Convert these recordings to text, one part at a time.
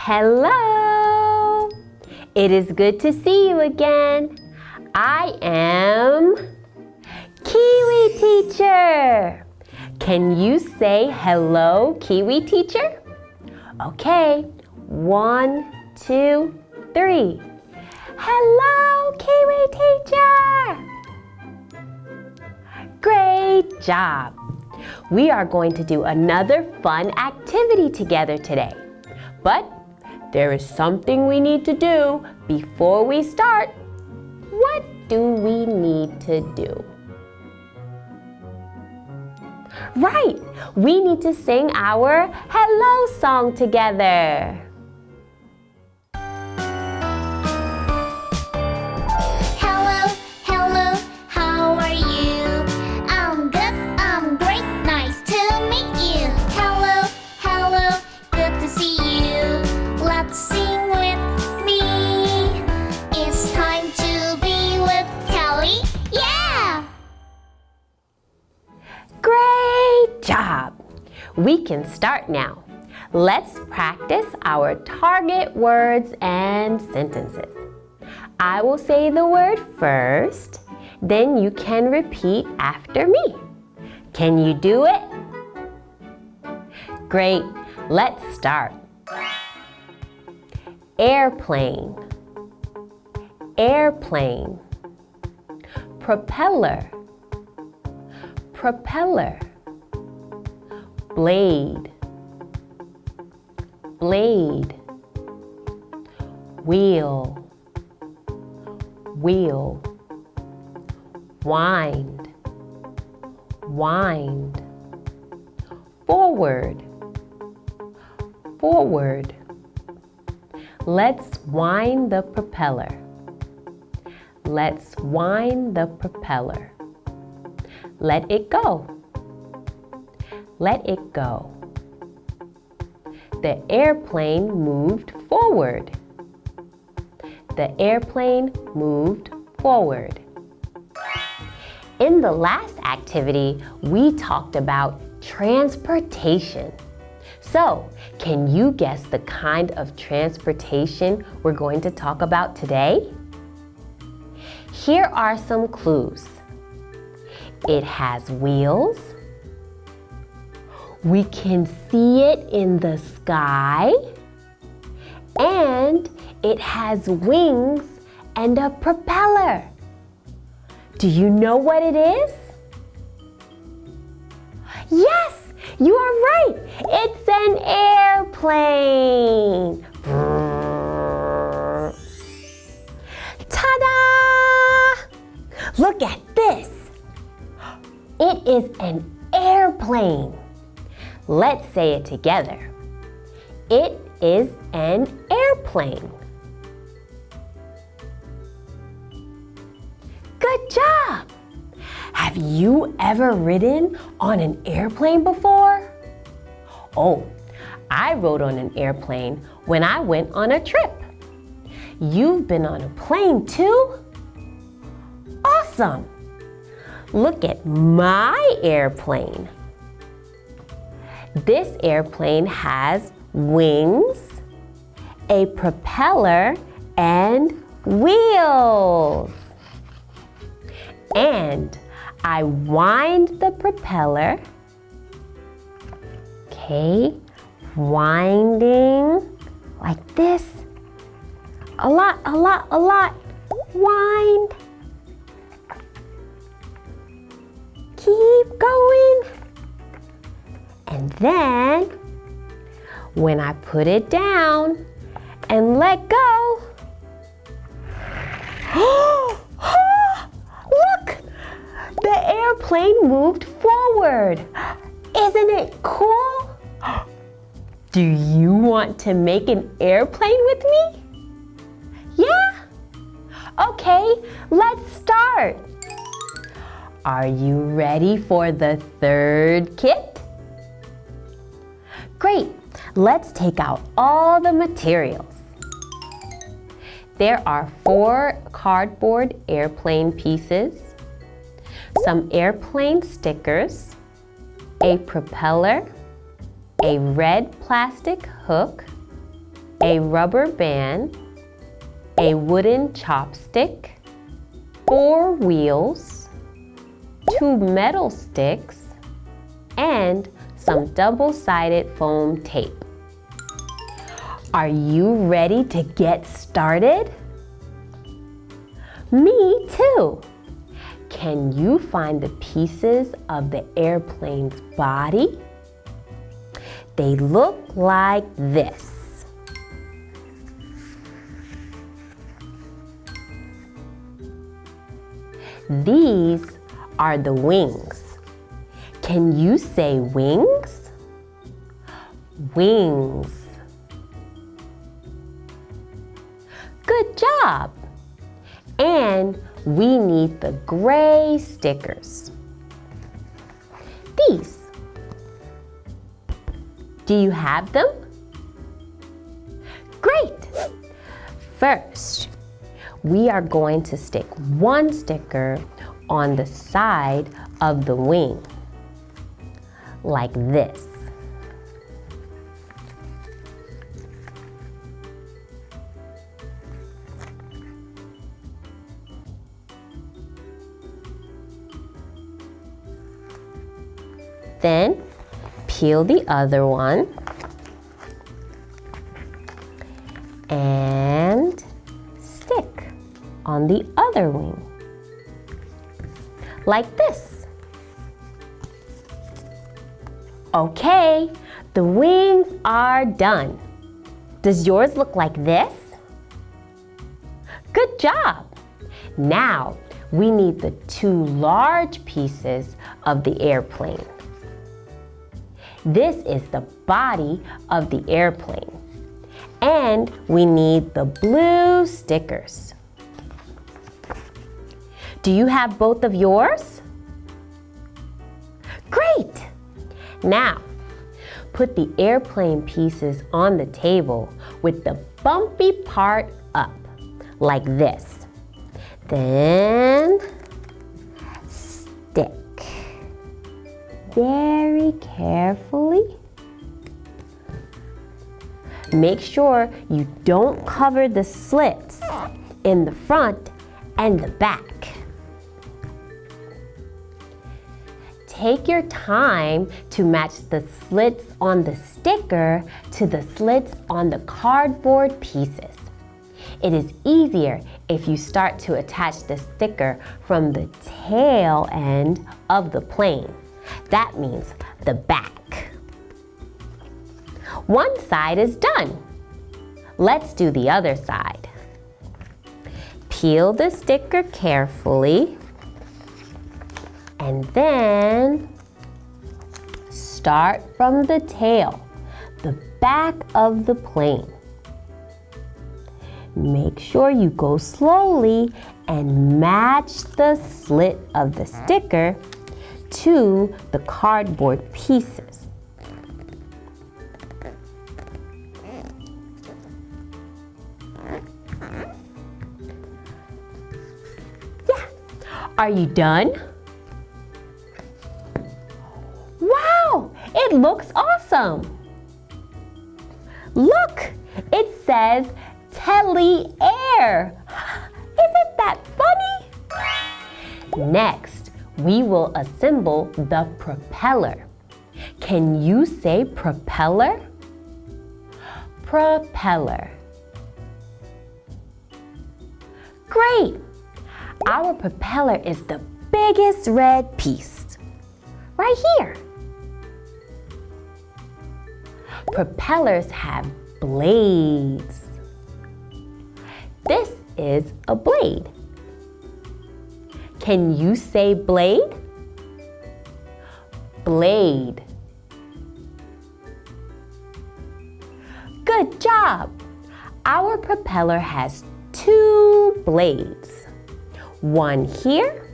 Hello! It is good to see you again. I am Kiwi Teacher. Can you say hello, Kiwi Teacher? Okay, 1, 2, 3. Hello, Kiwi Teacher! Great job! We are going to do another fun activity together today. But there is something we need to do before we start. What do we need to do? Right! We need to sing our hello song together. Hello, hello, how are you? I'm good, I'm great, nice to meet you. Hello, hello, good to see you. Let's sing with me. It's time to be with Telly, yeah! Great job! We can start now. Let's practice our target words and sentences. I will say the word first, then you can repeat after me. Can you do it? Great, let's start. Airplane, airplane. Propeller, propeller. Blade, blade. Wheel, wheel. Wind, wind. Forward, forward. Let's wind the propeller. Let's wind the propeller. Let it go. Let it go. The airplane moved forward. The airplane moved forward. In the last activity, we talked about transportation. So, can you guess the kind of transportation we're going to talk about today? Here are some clues. It has wheels. We can see it in the sky. And it has wings and a propeller. Do you know what it is? Yes, you are right. It's an airplane. Ta-da! Look at this. It is an airplane. Let's say it together. It is an airplane. Good job! Have you ever ridden on an airplane before? Oh, I rode on an airplane when I went on a trip. You've been on a plane too? Awesome! Look at my airplane. This airplane has wings, a propeller, and wheels. And I wind the propeller. Okay, winding like this. A lot, a lot, a lot. Wind. Keep going. And then, when I put it down and let go, look! The airplane moved forward. Isn't it cool? Do you want to make an airplane with me? Yeah? Okay, let's start. Are you ready for the third kit? Great, let's take out all the materials. There are 4 cardboard airplane pieces, some airplane stickers, a propeller, a red plastic hook, a rubber band, a wooden chopstick, 4 wheels, 2 metal sticks, and some double-sided foam tape. Are you ready to get started? Me too! Can you find the pieces of the airplane's body? They look like this. These are the wings. Can you say wings? Wings. Good job! And we need the gray stickers. These. Do you have them? Great! First, we are going to stick 1 sticker on the side of the wing, like this. Then peel the other one and stick on the other wing, like this. Okay, the wings are done. Does yours look like this? Good job! Now we need the 2 large pieces of the airplane. This is the body of the airplane. And we need the blue stickers. Do you have both of yours? Great! Now, put the airplane pieces on the table with the bumpy part up, like this. Then, stick. Very carefully. Make sure you don't cover the slits in the front and the back. Take your time to match the slits on the sticker to the slits on the cardboard pieces. It is easier if you start to attach the sticker from the tail end of the plane. That means the back. One side is done. Let's do the other side. Peel the sticker carefully and then start from the tail, the back of the plane. Make sure you go slowly and match the slit of the sticker to the cardboard pieces. Yeah, are you done? Wow, it looks awesome. Look, it says Telly Air. Isn't that funny? Next, we will assemble the propeller. Can you say propeller? Propeller. Great! Our propeller is the biggest red piece, right here. Propellers have blades. This is a blade. Can you say blade? Blade. Good job! Our propeller has 2 blades. One here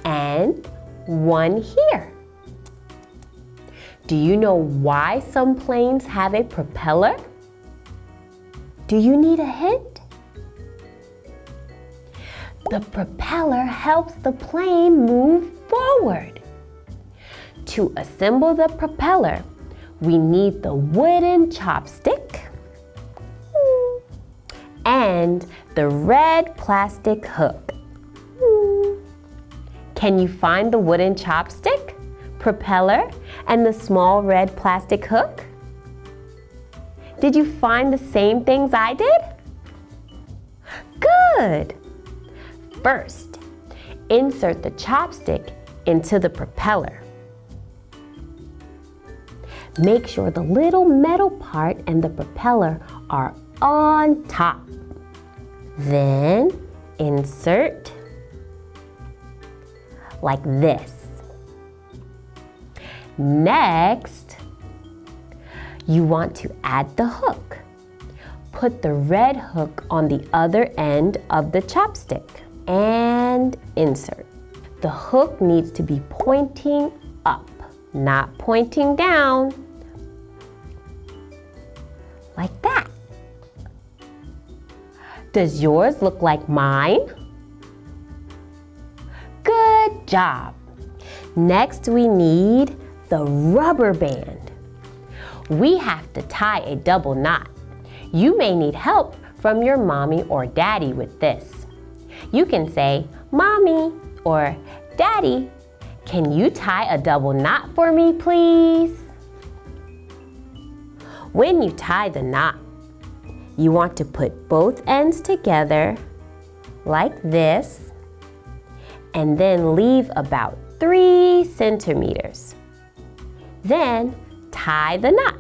and one here. Do you know why some planes have a propeller? Do you need a hint? The propeller helps the plane move forward. To assemble the propeller, we need the wooden chopstick, and the red plastic hook. Can you find the wooden chopstick, propeller, and the small red plastic hook? Did you find the same things I did? Good! First, insert the chopstick into the propeller. Make sure the little metal part and the propeller are on top. Then insert like this. Next, you want to add the hook. Put the red hook on the other end of the chopstick and insert. The hook needs to be pointing up, not pointing down. Like that. Does yours look like mine? Good job. Next, we need the rubber band. We have to tie a double knot. You may need help from your mommy or daddy with this. You can say, "Mommy," or "Daddy, can you tie a double knot for me, please?" When you tie the knot, you want to put both ends together like this and then leave about 3 centimeters. Then tie the knot.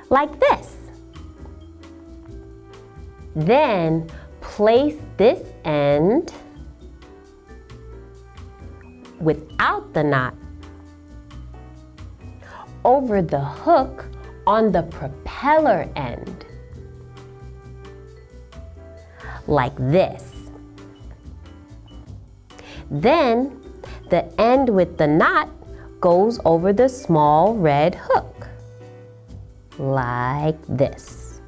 Like this. Then place this end without the knot over the hook on the propeller end. Like this. Then the end with the knot goes over the small red hook. Like this.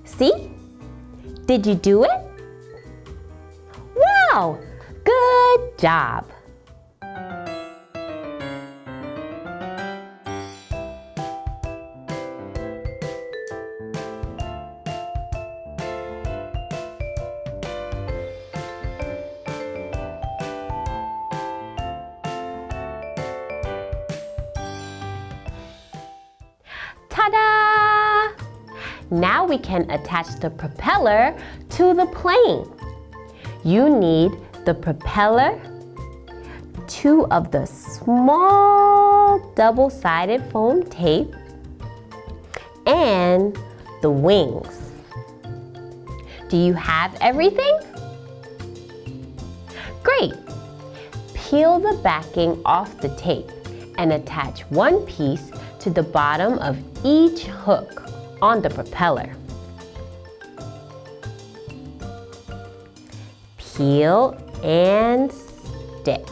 See? Did you do it? Wow! Good job! Ta-da! Now we can attach the propeller to the plane. You need the propeller, 2 of the small double-sided foam tape, and the wings. Do you have everything? Great! Peel the backing off the tape and attach one piece to the bottom of each hook on the propeller. Peel and stick.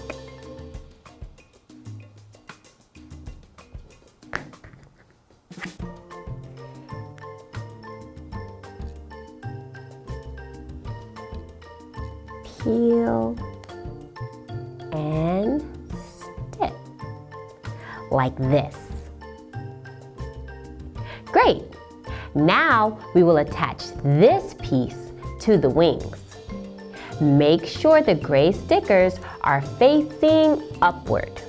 Peel and stick. Like this. Great! Now we will attach this piece to the wings. Make sure the gray stickers are facing upward.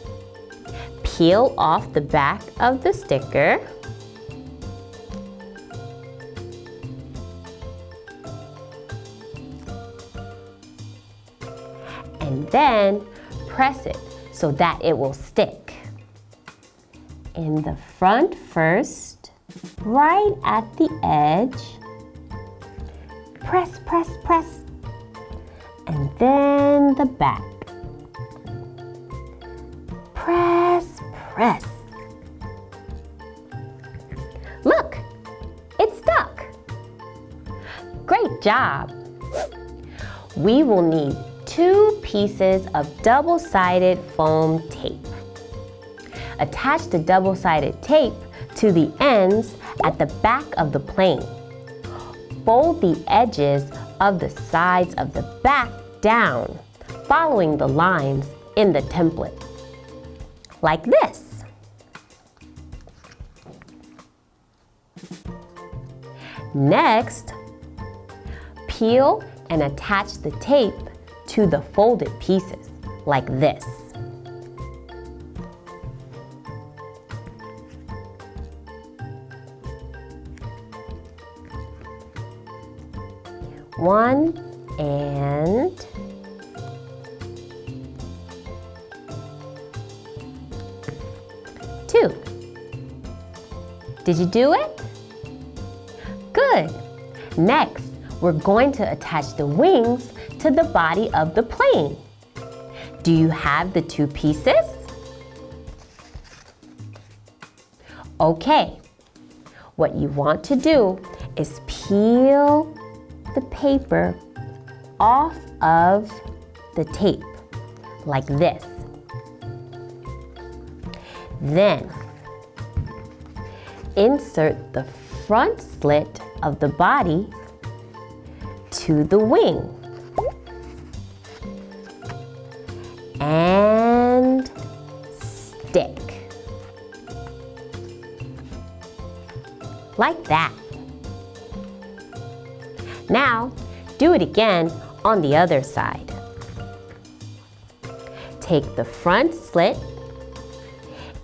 Peel off the back of the sticker. And then press it so that it will stick. In the front first, right at the edge. Press, press, press. And then the back. Press, press. Look, it's stuck. Great job. We will need 2 pieces of double-sided foam tape. Attach the double-sided tape to the ends at the back of the plane. Fold the edges of the sides of the back down, following the lines in the template, like this. Next, peel and attach the tape to the folded pieces, like this. One and two. Did you do it? Good. Next, we're going to attach the wings to the body of the plane. Do you have the two pieces? Okay. What you want to do is peel the paper off of the tape, like this. Then, insert the front slit of the body to the wing. And stick. Like that. Now, do it again on the other side. Take the front slit,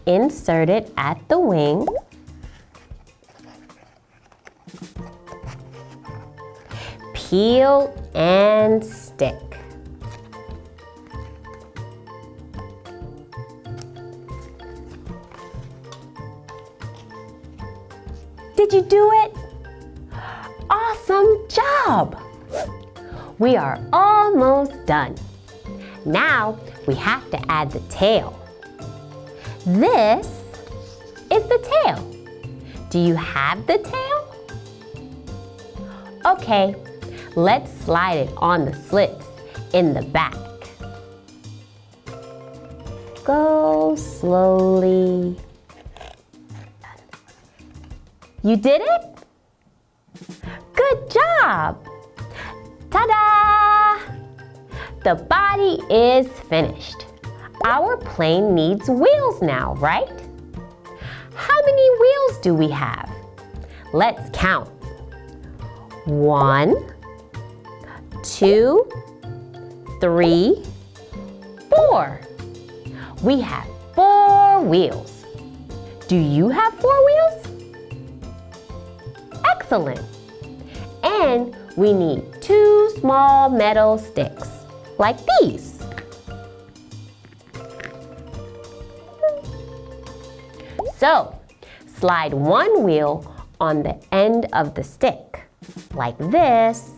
insert it at the wing, peel and stick. Did you do it? Awesome job! We are almost done. Now we have to add the tail. This is the tail. Do you have the tail? Okay, let's slide it on the slits in the back. Go slowly. You did it? Good job! Ta-da! The body is finished. Our plane needs wheels now, right? How many wheels do we have? Let's count. 1, 2, 3, 4. We have 4 wheels. Do you have 4 wheels? Excellent. And we need 2 small metal sticks, like these. So, slide 1 wheel on the end of the stick, like this.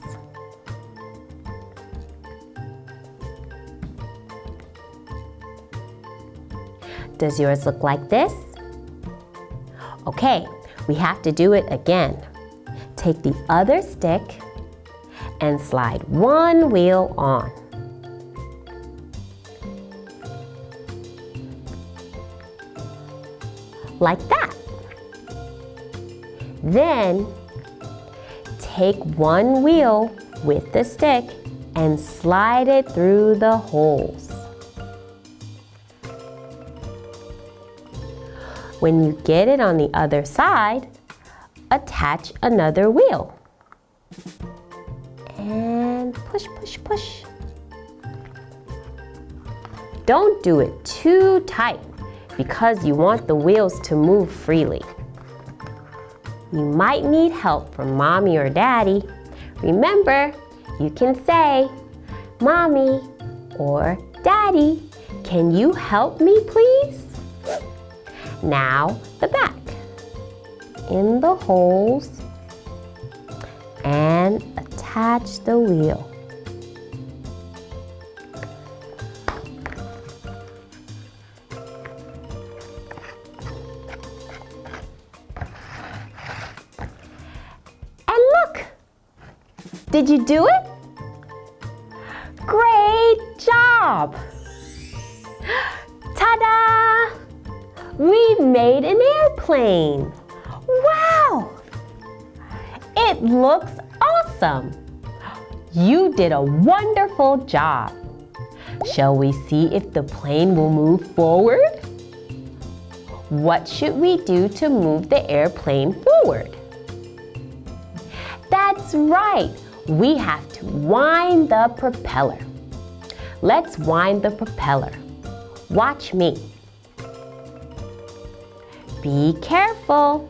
Does yours look like this? Okay, we have to do it again. Take the other stick and slide 1 wheel on. Like that. Then, take 1 wheel with the stick and slide it through the holes. When you get it on the other side, attach another wheel. And push, push, push. Don't do it too tight because you want the wheels to move freely. You might need help from mommy or daddy. Remember, you can say, "Mommy or Daddy, can you help me please?" Now the back. In the holes and attach the wheel. And look! Did you do it? Great job! Ta-da! We made an airplane! Wow! It looks awesome! You did a wonderful job. Shall we see if the plane will move forward? What should we do to move the airplane forward? That's right. We have to wind the propeller. Let's wind the propeller. Watch me. Be careful.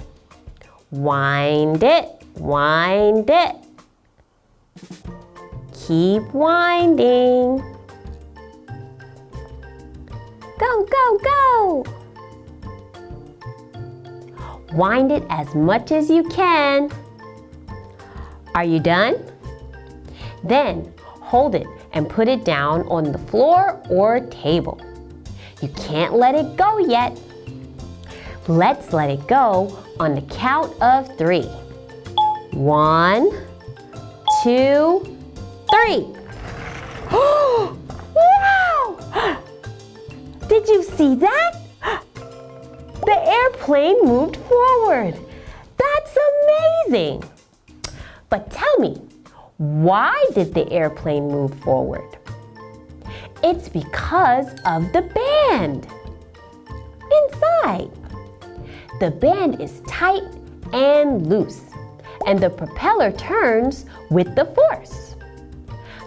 Wind it, wind it. Keep winding. Go, go, go. Wind it as much as you can. Are you done? Then hold it and put it down on the floor or table. You can't let it go yet. Let's let it go on the count of 3. 1, 2, 3. Wow! Did you see that? The airplane moved forward. That's amazing. But tell me, why did the airplane move forward? It's because of the band. Inside. The band is tight and loose, and the propeller turns with the force.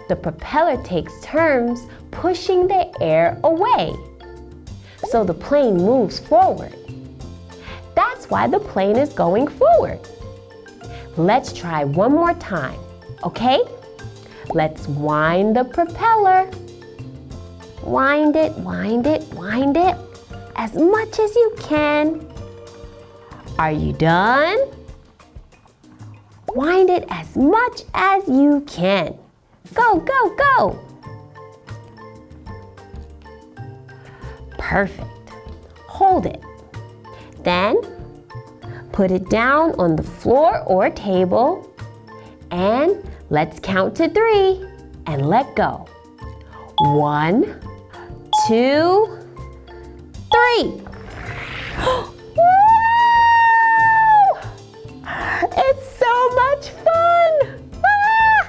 The propeller takes turns pushing the air away, so the plane moves forward. That's why the plane is going forward. Let's try one more time, okay? Let's wind the propeller. Wind it, wind it, wind it as much as you can. Are you done? Wind it as much as you can. Go, go, go. Perfect. Hold it. Then put it down on the floor or table and let's count to 3 and let go. 1, 2, 3. It's so much fun! Ah!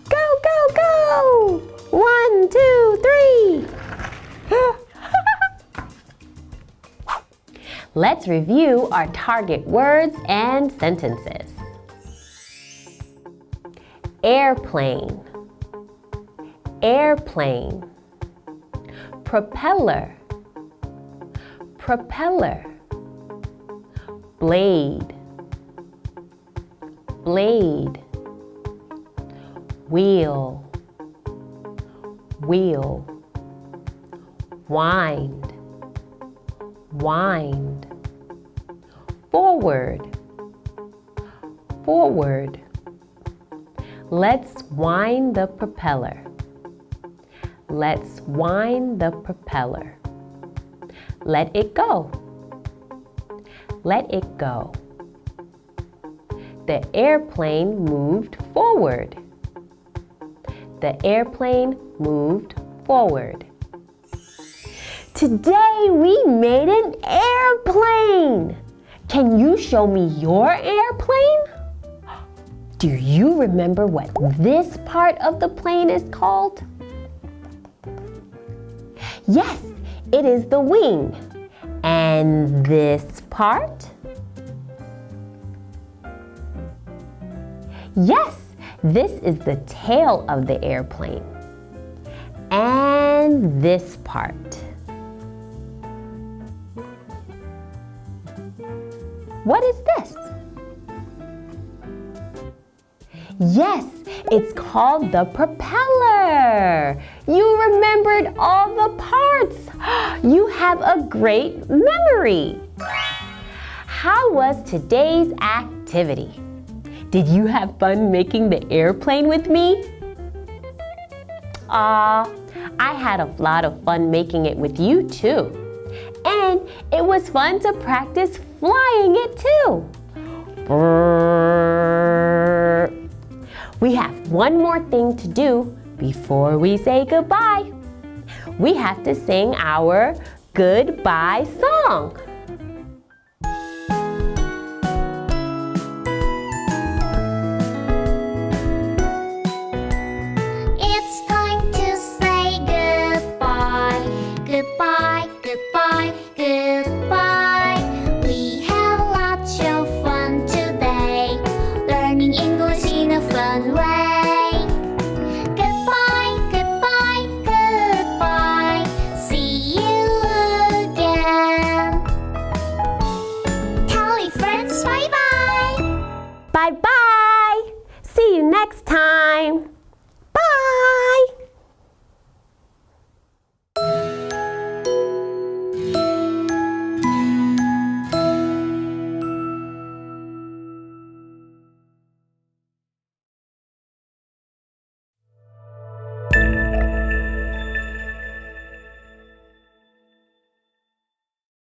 Go, go, go! 1, 2, 3. Let's review our target words and sentences. Airplane, airplane. Propeller, propeller. Blade, blade. Wheel, wheel. Wind, wind. Forward, forward. Let's wind the propeller. Let's wind the propeller. Let it go. Let it go. The airplane moved forward. The airplane moved forward. Today we made an airplane. Can you show me your airplane? Do you remember what this part of the plane is called? Yes, it is the wing. And this part? Yes, this is the tail of the airplane. And this part. What is this? Yes, it's called the propeller. You remembered all the parts. You have a great memory. How was today's activity? Did you have fun making the airplane with me? I had a lot of fun making it with you too. And it was fun to practice flying it too. Brrr. We have one more thing to do before we say goodbye. We have to sing our goodbye song. time.